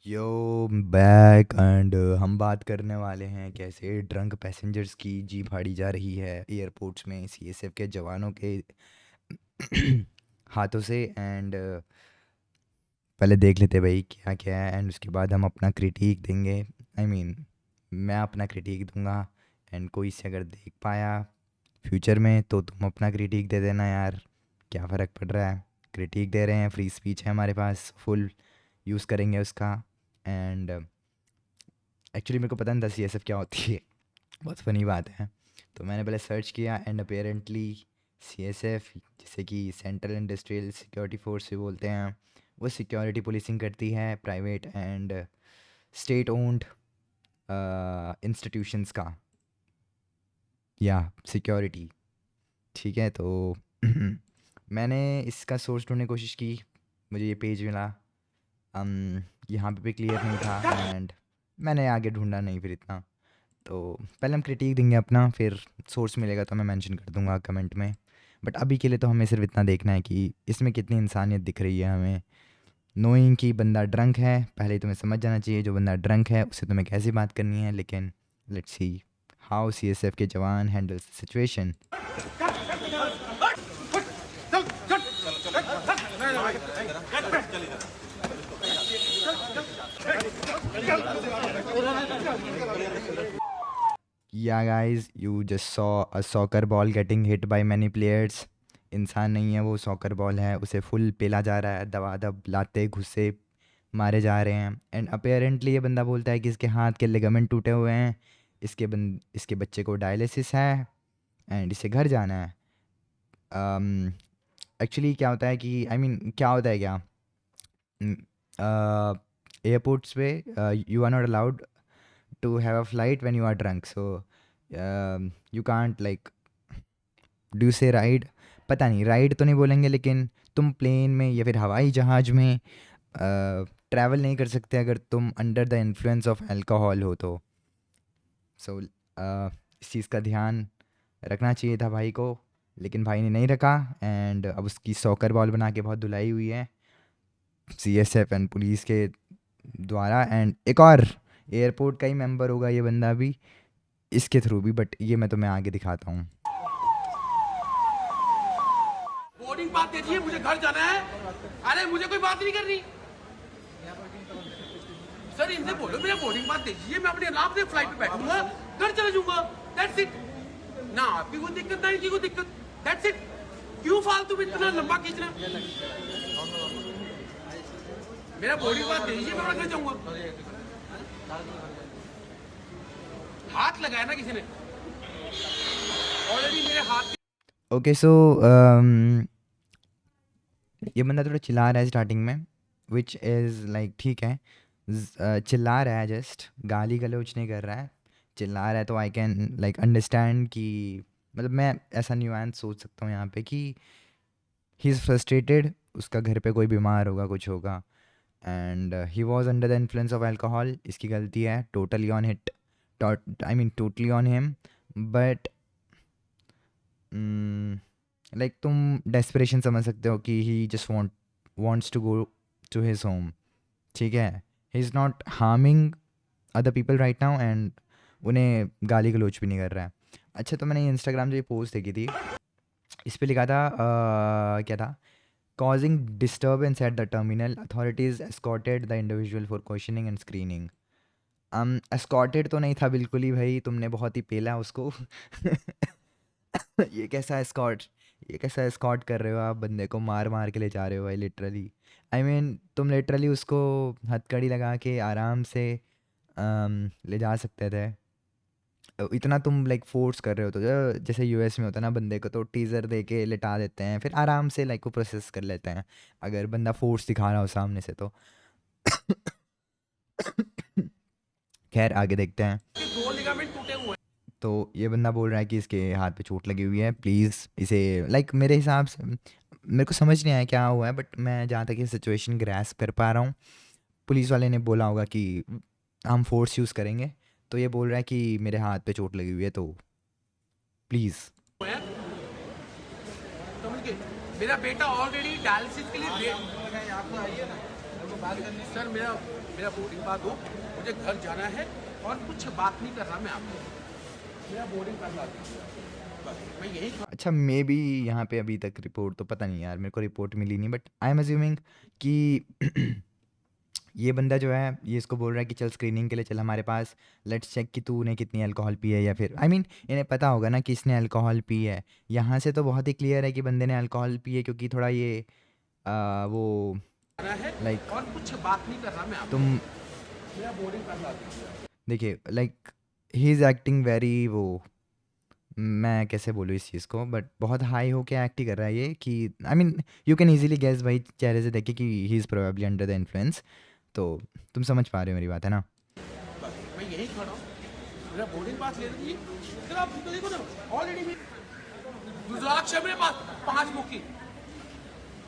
Yo back and हम बात करने वाले हैं कैसे ड्रंक पैसेंजर्स की जी फाड़ी जा रही है एयरपोर्ट्स में सीएसएफ के जवानों के हाथों से। एंड पहले देख लेते भाई क्या क्या है एंड उसके बाद हम अपना क्रिटिक देंगे। मैं अपना क्रिटिक दूंगा एंड कोई से अगर देख पाया फ्यूचर में तो तुम अपना क्रिटिक दे देना यार। क्या फ़र्क पड़ रहा है, क्रिटिक दे रहे हैं, फ्री स्पीच है हमारे पास, फुल यूज़ करेंगे उसका। एंड एक्चुअली मेरे को पता नहीं था सीएसएफ क्या होती है। बहुत फ़नी बात है। तो मैंने पहले सर्च किया एंड अपेरेंटली सीएसएफ, जिसे कि सेंट्रल इंडस्ट्रियल सिक्योरिटी फोर्स भी बोलते हैं, वो सिक्योरिटी पुलिसिंग करती है private and state owned institutions का या सिक्योरिटी। ठीक है, तो मैंने इसका सोर्स ढूंढने की कोशिश की, मुझे ये पेज मिला। यहाँ पे क्लियर नहीं था एंड मैंने आगे ढूंढा नहीं फिर इतना। तो पहले हम क्रिटिक देंगे अपना, फिर सोर्स मिलेगा तो मैं मेंशन कर दूंगा कमेंट में। बट अभी के लिए तो हमें सिर्फ इतना देखना है कि इसमें कितनी इंसानियत दिख रही है हमें। नोइंग कि बंदा ड्रंक है, पहले तुम्हें समझ जाना चाहिए जो बंदा ड्रंक है उससे तुम्हें कैसे बात करनी है। लेकिन लेट्स सी हाउ सीएसएफ के जवान हैंडल्स द सिचुएशन। या guys, you just saw a soccer ball getting hit by many players. इंसान नहीं है वो, सॉकर बॉल है, उसे फुल पेला जा रहा है, दबादब लाते घुसे मारे जा रहे हैं। एंड अपेरेंटली ये बंदा बोलता है कि इसके हाथ के लिगामेंट टूटे हुए हैं, इसके बच्चे को डायलिसिस है एंड इसे घर जाना है। एक्चुअली क्या होता है कि क्या होता है क्या, एयरपोर्ट्स पे you are not allowed to have a flight when you are drunk, so you can't like do you say ride, पता नहीं राइड तो नहीं बोलेंगे, लेकिन तुम प्लेन में या फिर हवाई जहाज़ में ट्रैवल नहीं कर सकते अगर तुम under the influence of alcohol हो तो। सो इस चीज़ का ध्यान रखना चाहिए था भाई को, लेकिन भाई ने नहीं रखा एंड अब उसकी सॉकर बॉल बना के बहुत धुलाई हुई है सीएसएफ एंड पुलिस के द्वारा। एंड एक और एयरपोर्ट का ही मेंबर होगा ये बंदा भी इसके थ्रू भी, बट ये मैं तुम्हें आगे दिखाता हूँ। बोर्डिंग पास दीजिए, मुझे घर जाना है। अरे मुझे कोई बात नहीं करनी सर, इनसे बोलो मेरा बोर्डिंग पास दीजिए, मैं अपने आराम से फ्लाइट पे बैठूंगा, घर चला जाऊंगा। That's it. ना आपकी कोई दिक्कत ना इनकी कोई दिक्कत। That's it. क्यों फालतू में इतना लंबा खींचना। मेरा बोर्डिंग पास दीजिए, मैं अपना घर जाऊंगा। हाथ लगाया ना किसी ने, ऑलरेडी मेरे हाथ। ओके सो ये बंदा थोड़ा चिल्ला रहा है स्टार्टिंग में, विच इज़ लाइक ठीक है। चिल्ला रहा है, जस्ट गाली गलौज नहीं कर रहा है, चिल्ला रहा है। तो आई कैन लाइक अंडरस्टैंड कि मतलब मैं ऐसा न्यूएंस सोच सकता हूँ यहाँ पे कि ही इज़ फ्रस्ट्रेटेड, उसका घर पे कोई बीमार होगा, कुछ होगा and he was under the influence of alcohol. इसकी गलती है, totally on hit, totally on him. But like तुम डेस्परेशन समझ सकते हो कि he just wants to go to his home. ठीक है, he is not harming other people right now and उन्हें गाली गलौज भी नहीं कर रहा है। अच्छा, तो मैंने इंस्टाग्राम जो ये पोस्ट देखी थी, इस पे लिखा था क्या था, causing disturbance at the terminal, authorities escorted the individual for questioning and screening। escorted तो नहीं था बिल्कुल ही भाई, तुमने बहुत ही पेला उसको। ये कैसा एस्कॉर्ट कर रहे हो आप, बंदे को मार मार के ले जा रहे हो भाई, लिटरली। तुम लिटरली उसको हथकड़ी लगा के आराम से ले जा सकते थे। इतना तुम लाइक फोर्स कर रहे हो तो जैसे यूएस में होता है ना, बंदे को तो टीज़र दे के लिटा देते हैं, फिर आराम से लाइक वो प्रोसेस कर लेते हैं अगर बंदा फोर्स दिखा रहा हो सामने से तो। खैर आगे देखते हैं। दो लिगामेंट टूटे हुए हैं। तो ये बंदा बोल रहा है कि इसके हाथ पे चोट लगी हुई है, प्लीज़ इसे लाइक मेरे हिसाब से मेरे को समझ नहीं आया क्या हुआ है, बट मैं जहाँ तक ये सिचुएशन ग्रैस्प कर पा रहा हूँ, पुलिस वाले ने बोला होगा कि हम फोर्स यूज़ करेंगे, तो ये बोल रहा है कि मेरे हाथ पे चोट लगी हुई है तो प्लीज़। समझ गए, मेरा बेटा ऑलरेडी डायलिसिस के लिए सर मेरा मेरा बोर्डिंग पास दो, मुझे घर जाना है और कुछ बात नहीं कर रहा मैं आपको, मेरा बोर्डिंग पास ला दीजिए बस मैं यही अच्छा मे बी यहाँ पे अभी तक रिपोर्ट तो पता नहीं यार, मेरे को रिपोर्ट मिली नहीं, बट आई एम अज्यूमिंग कि ये बंदा जो है ये इसको बोल रहा है कि चल स्क्रीनिंग के लिए चल हमारे पास, लेट्स चेक कि तूने कितनी अल्कोहल पी है, या फिर आई मीन इन्हें पता होगा ना कि इसने अल्कोहल पी है। यहाँ से तो बहुत ही क्लियर है कि बंदे ने अल्कोहल पी है, क्योंकि थोड़ा ये वो जाना है लाइक और कुछ बात नहीं कर रहा मैं आपको, तुम मेरा बोर्डिंग पास ला दीजिए। देखिए like he is acting very वो, मैं कैसे बोलूँ इस चीज़ को, बट बहुत हाई होके एक्ट ही कर रहा है ये कि I mean you can easily guess भाई चेहरे से देखे कि he is probably under the influence. तो तुम समझ पा रहे हो मेरी बात है ना? बस मैं यही खड़ा हूँ, मेरा बोर्डिंग पास ले लीजिए। सर आप तो देखो ना ऑलरेडी मैं रुद्राक्ष है मेरे पास 5 बुक की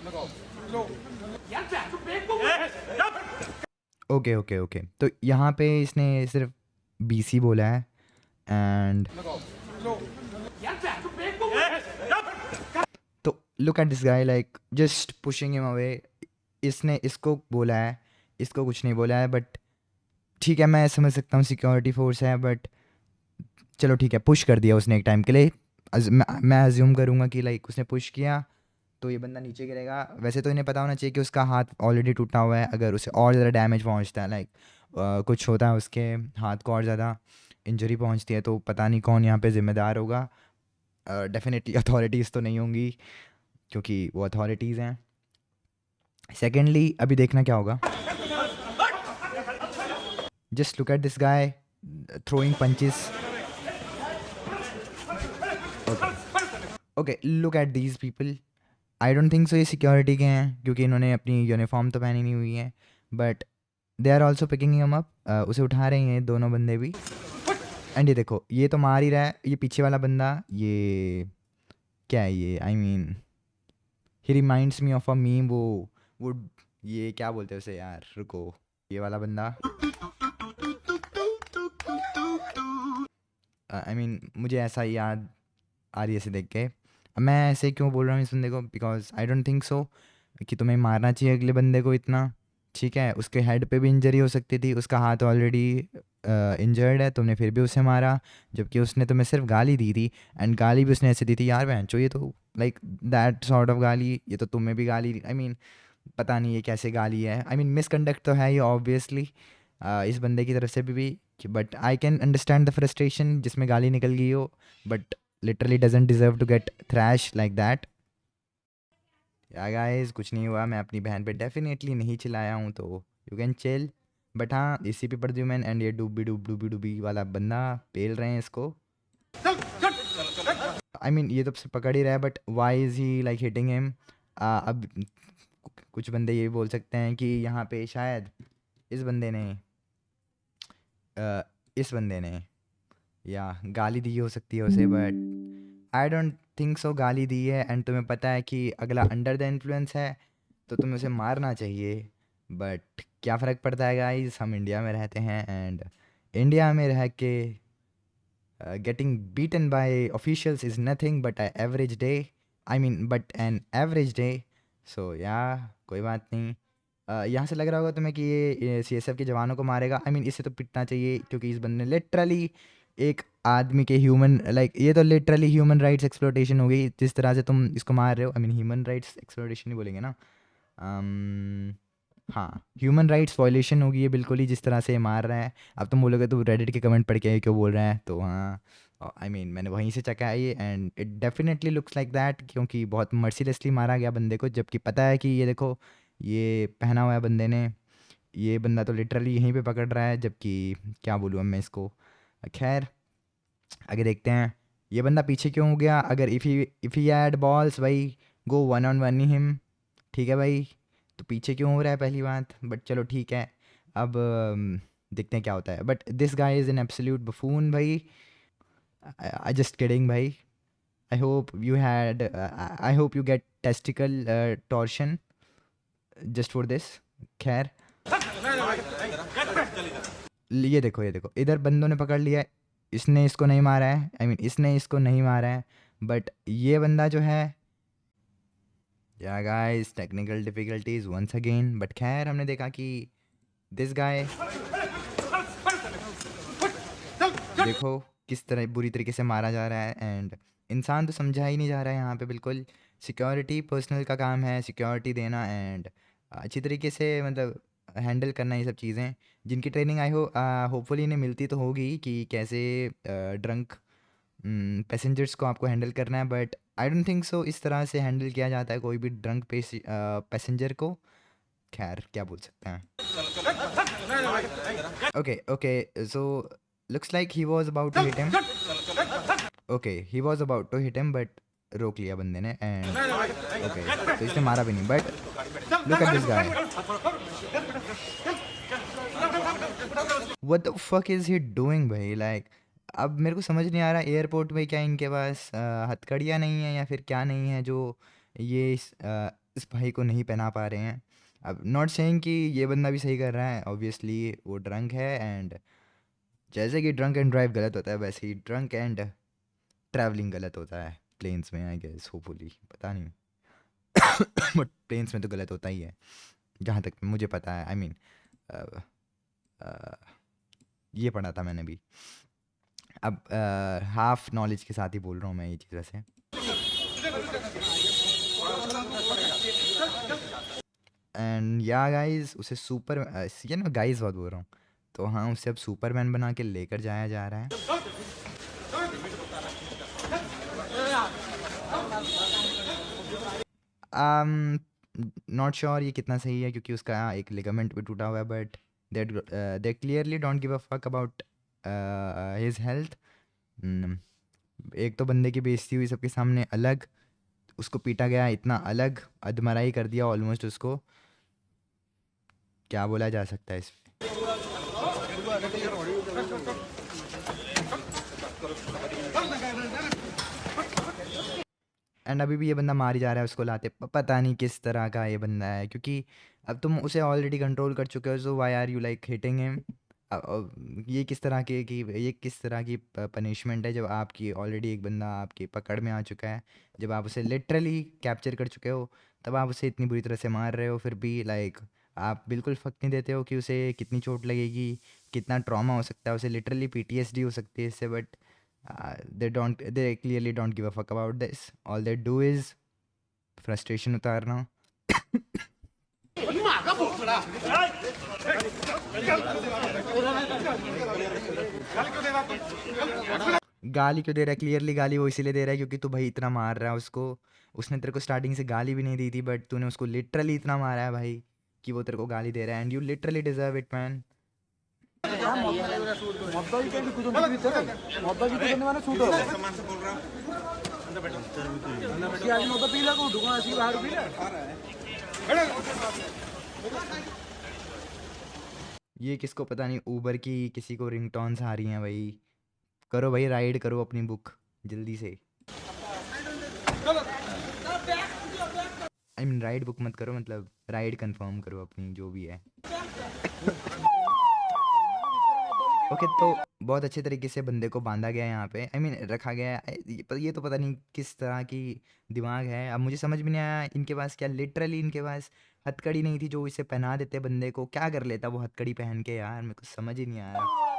लगाओ लो यार बैठ तो बैठ को ओके ओके ओके, तो यहाँ पे इसने सिर्फ बीसी बोला है एंड लगाओ लो यार बैठ तो बैठ को तो look at this guy like just pushing him away. इसने इसको बोला है, इसको कुछ नहीं बोला है, बट ठीक है मैं समझ सकता हूँ सिक्योरिटी फोर्स है, बट चलो ठीक है पुश कर दिया उसने एक टाइम के लिए। मैं अज्यूम करूँगा कि लाइक उसने पुश किया तो ये बंदा नीचे गिरेगा। वैसे तो इन्हें पता होना चाहिए कि उसका हाथ ऑलरेडी टूटा हुआ है, अगर उसे और ज़्यादा डैमेज पहुंचता है लाइक कुछ होता है उसके हाथ को और ज़्यादा इंजरी पहुंचती है, तो पता नहीं कौन यहाँ पे ज़िम्मेदार होगा। डेफिनेटली अथॉरिटीज़ तो नहीं होंगी क्योंकि वो अथॉरिटीज़ हैं। सेकेंडली अभी देखना क्या होगा, just look at this guy throwing punches. Okay look at these people, I don't think so ये सिक्योरिटी के हैं क्योंकि इन्होंने अपनी यूनिफॉर्म तो पहनी नहीं हुई है, but they are also picking him up, उसे उठा रहे हैं दोनों बंदे भी। एंड ये देखो ये तो मार ही रहा है, ये पीछे वाला बंदा ये क्या है ये, I mean he reminds me of a meme, वो ये क्या बोलते हैं उसे यार, रुको, ये वाला बंदा आई मीन मुझे ऐसा ही याद आ रही है इसे देख के। अब मैं ऐसे क्यों बोल रहा हूँ इस बंदे को, because I don't think so कि तुम्हें मारना चाहिए अगले बंदे को इतना। ठीक है उसके हेड पे भी इंजरी हो सकती थी, उसका हाथ ऑलरेडी इंजर्ड है, तुमने फिर भी उसे मारा, जबकि उसने तुम्हें सिर्फ गाली दी थी। एंड गाली भी उसने ऐसे दी थी यार बहनचो, ये तो लाइक दैट सॉर्ट ऑफ गाली, ये तो तुम्हें भी गाली आई मीन पता नहीं ये कैसे गाली है, आई मीन मिसकंडक्ट तो है ये ऑब्वियसली इस बंदे की तरफ से भी, but I can understand the frustration जिसमें गाली निकल गई हो, but literally doesn't deserve to get thrash like that. या गाइस कुछ नहीं हुआ, मैं अपनी बहन पे डेफिनेटली नहीं चिल्लाया हूँ, तो यू कैन चिल। बट हाँ इसी पे प्रद्युमन एंड ये डूबी डूबी वाला बंदा पेल रहे हैं इसको। आई मीन ये तो पकड़ ही रहा है, but why is he like hitting him. अब कुछ बंदे ये भी बोल सकते हैं कि यहाँ पे शायद इस बंदे ने इस बंदे ने या गाली दी हो सकती है उसे, but I don't think so गाली दी है। एंड तुम्हें पता है कि अगला अंडर द इन्फ्लुएंस है तो तुम्हें उसे मारना चाहिए, बट क्या फ़र्क पड़ता है गाइस, हम इंडिया में रहते हैं एंड इंडिया में रह के getting beaten by officials is nothing but a average day, I mean but an average day. So या कोई बात नहीं। यहाँ से लग रहा होगा तुम्हें कि ये CSF के जवानों को मारेगा, आई मीन इसे तो पिटना चाहिए क्योंकि इस बंदे ने लिटरली एक आदमी के ह्यूमन लाइक ये तो लिटरली ह्यूमन राइट्स एक्सप्लोटेशन हो गई जिस तरह से तुम इसको मार रहे हो। I mean human rights exploitation ही बोलेंगे ना, हाँ ह्यूमन राइट्स वायलेशन होगी ये बिल्कुल ही, जिस तरह से ये मार रहा है। अब तुम बोलोगे तो रेडिट के कमेंट पढ़ के ये क्यों बोल रहा है, तो हाँ आई मीन मैंने वहीं से चखा है ये and it definitely looks like that, क्योंकि बहुत मर्सीलेसली मारा गया बंदे को, जबकि पता है कि ये देखो ये पहना हुआ है बंदे ने, ये बंदा तो लिटरली यहीं पे पकड़ रहा है, जबकि क्या बोलूँ अब मैं इसको। खैर आगे देखते हैं ये बंदा पीछे क्यों हो गया। अगर इफ़ ही हैड बॉल्स भाई गो 1-on-1 हिम, ठीक है भाई, तो पीछे क्यों हो रहा है पहली बात, बट चलो ठीक है। अब देखते हैं क्या होता है, but this guy is an absolute buffoon भाई, आई जस्ट किडिंग भाई। I hope you had I hope you get testicle torsion just for this. खैर ये देखो इधर बंदों ने पकड़ लिया है, इसने इसको नहीं मारा है, आई मीन इसने इसको नहीं मारा है, बट ये बंदा जो है या guys, technical difficulties once again, but खैर हमने देखा कि दिस गाय, देखो किस तरह बुरी तरीके से मारा जा रहा है, एंड इंसान तो समझा ही नहीं जा रहा है यहाँ पे बिल्कुल। सिक्योरिटी पर्सनल का काम है, सिक्योरिटी देना एंड अच्छी तरीके से मतलब हैंडल करना, ये सब चीज़ें जिनकी ट्रेनिंग आई हो होपफुली इन्हें मिलती तो होगी कि कैसे ड्रंक पैसेंजर्स को आपको हैंडल करना है, but I don't think so इस तरह से हैंडल किया जाता है कोई भी ड्रंक पैसेंजर को। खैर क्या बोल सकते हैं। Okay okay, so looks like he was about to hit him. Okay, he was about to hit him but रोक लिया बंदे ने, एंड ओके तो इसने मारा भी नहीं, but look at this guy, what the fuck is he doing भाई। लाइक अब मेरे को समझ नहीं आ रहा एयरपोर्ट में क्या इनके पास हथकड़ियाँ नहीं है या फिर क्या नहीं है जो ये इस भाई को नहीं पहना पा रहे हैं। अब नॉट सेइंग कि ये बंदा भी सही कर रहा है, ऑब्वियसली वो ड्रंक है, एंड जैसे कि ड्रंक एंड ड्राइव गलत होता है वैसे ही ड्रंक एंड ट्रैवलिंग गलत होता है प्लेन्स में, आई गेस, होपफुली, पता नहीं बट प्लेन्स में तो गलत होता ही है जहाँ तक मुझे पता है। आई मीन ये पढ़ा था मैंने भी। अब हाफ नॉलेज के साथ ही बोल रहा हूँ मैं ये चीज़ वैसे। एंड या गाइस उसे सुपर, ये ना गाइस बहुत बोल रहा हूँ, तो हाँ उसे अब सुपरमैन बना के लेकर जाया जा रहा है। नॉट श्योर ये कितना सही है क्योंकि उसका एक लिगामेंट भी टूटा हुआ है, but they clearly don't give a fuck about his health. एक तो बंदे की बेइज्जती हुई सबके सामने अलग, उसको पीटा गया इतना अलग, अधमराई कर दिया ऑलमोस्ट उसको, क्या बोला जा सकता है इस पे। एंड अभी भी ये बंदा मार ही जा रहा है उसको लाते, पता नहीं किस तरह का ये बंदा है, क्योंकि अब तुम उसे ऑलरेडी कंट्रोल कर चुके हो, so why are you like hitting him. ये किस तरह के कि ये किस तरह की पनिशमेंट है जब आपकी ऑलरेडी एक बंदा आपकी पकड़ में आ चुका है, जब आप उसे लिटरली कैप्चर कर चुके हो, तब आप उसे इतनी बुरी तरह से मार रहे हो, फिर भी लाइक आप बिल्कुल फक नहीं देते हो कि उसे कितनी चोट लगेगी, कितना ट्रॉमा हो सकता है, उसे लिटरली पीटीएसडी हो सकती है इससे, but they clearly don't give a fuck about this. All they do is frustration उतारना। गाली क्यों दे रहा है? क्लियरली गाली वो इसीलिए दे रहा है क्योंकि तू भाई इतना मार रहा है उसको। उसने तेरे को स्टार्टिंग से गाली भी नहीं दी थी, बट तूने उसको लिटरली इतना मारा है भाई कि वो तेरे को गाली दे रहा है, and you literally deserve it man. ये किसको पता नहीं ऊबर की किसी को रिंगटोन्स आ रही हैं भाई। करो भाई, राइड करो अपनी बुक जल्दी से। आई मीन राइड बुक मत करो, मतलब राइड कंफर्म करो अपनी जो भी है। ओके तो बहुत अच्छे तरीके से बंदे को बांधा गया है यहाँ पे, आई मीन रखा गया है। ये तो पता नहीं किस तरह की दिमाग है, अब मुझे समझ में नहीं आया इनके पास क्या लिटरली इनके पास हथकड़ी नहीं थी जो इसे पहना देते बंदे को, क्या कर लेता वो हथकड़ी पहन के यार, मेरे को समझ ही नहीं आया।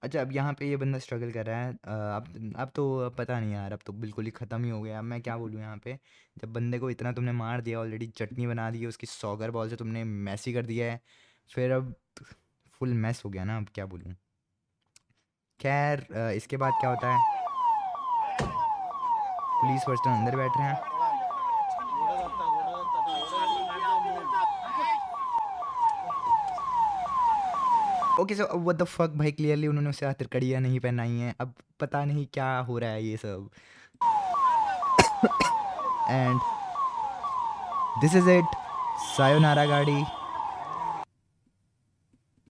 अच्छा अब यहाँ पे ये बंदा स्ट्रगल कर रहा है, अब तो पता नहीं यार, अब तो बिल्कुल ही ख़त्म ही हो गया। अब मैं क्या बोलूँ यहाँ पे, जब बंदे को इतना तुमने मार दिया, ऑलरेडी चटनी बना दी है उसकी, सॉगर बॉल से तुमने मैसी कर दिया है, फिर अब फुल मैस हो गया ना, अब क्या बोलूँ। खैर इसके बाद क्या होता है, पुलिस पर्सन अंदर बैठ रहे हैं। Okay so what the fuck भाई, क्लियरली उन्होंने उसे हथकड़ियाँ नहीं पहनाई हैं, अब पता नहीं क्या हो रहा है ये सब। And this is it, sayonara गाड़ी।